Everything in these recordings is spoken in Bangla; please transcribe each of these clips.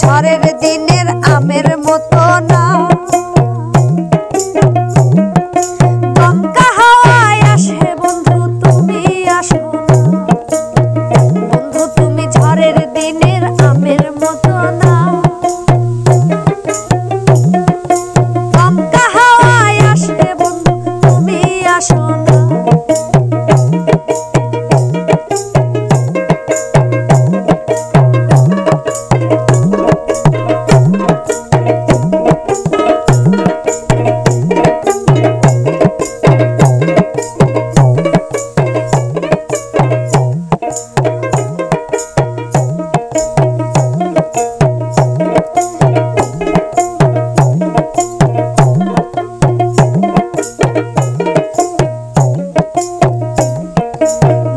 ঝড়ের দিনের আমের মতো না, দমকা হাওয়ায় আসে বন্ধু তুমি আসো না। বন্ধু তুমি ঝড়ের দিনের আমের মতো না, দমকা হাওয়ায় আসে বন্ধু তুমি আসো না।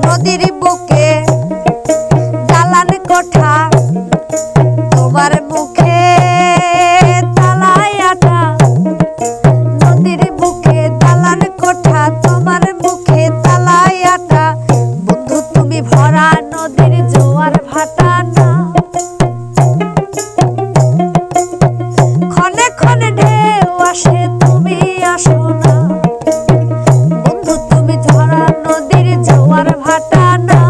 নদীর বুকে দালান কোঠা, তোমার মুখে তালায় আটা। নদীর বুকে দালান কোঠা, তোমার মুখে তালায় আটা। বন্ধু তুমি ভরা নদীর জোয়ার ভাটা না, ক্ষণে ক্ষণে ঢেউ আসে তুমি আসো না। বন্ধু তুমি ভরা নদীর জোয়ার ভাটা না,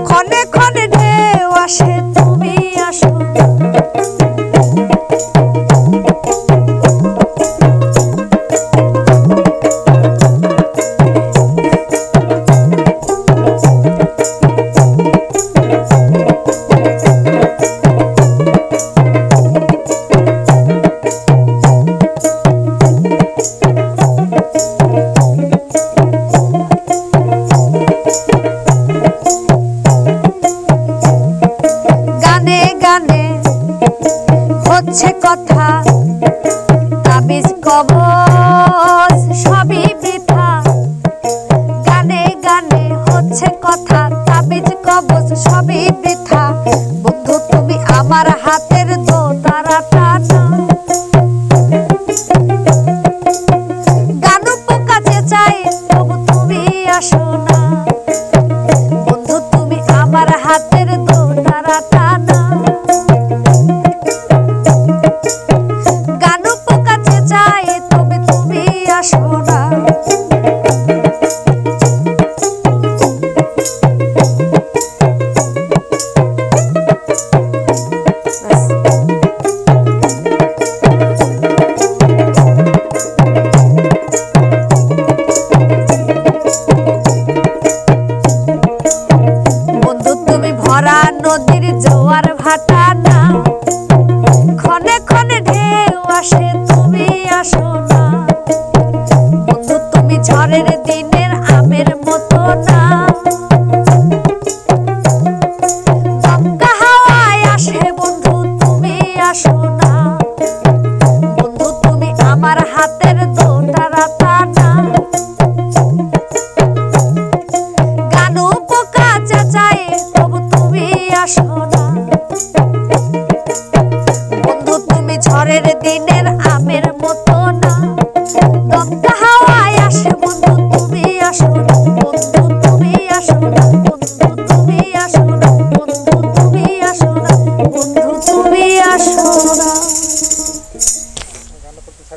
ক্ষণে ক্ষণে ঢেউ আসে তুমি আসো না। গানে গানে হচ্ছে কথা, তাবিজ কবজ সবই বৃথা। গানে গানে হচ্ছে কথা, তাবিজ কবজ সবই বৃথা। বন্ধু তুমি আমার হাতের দোতারাটা না, গানু পোকা চেঁচায় তবু তুমি আসো না। বন্ধু তুমি আমার হাতের দোতারাটা না, গানু পোকা চেঁচায় তবে তুমি আসো না। বন্ধু তুমি ভরা নদীর জোয়ার ভাটা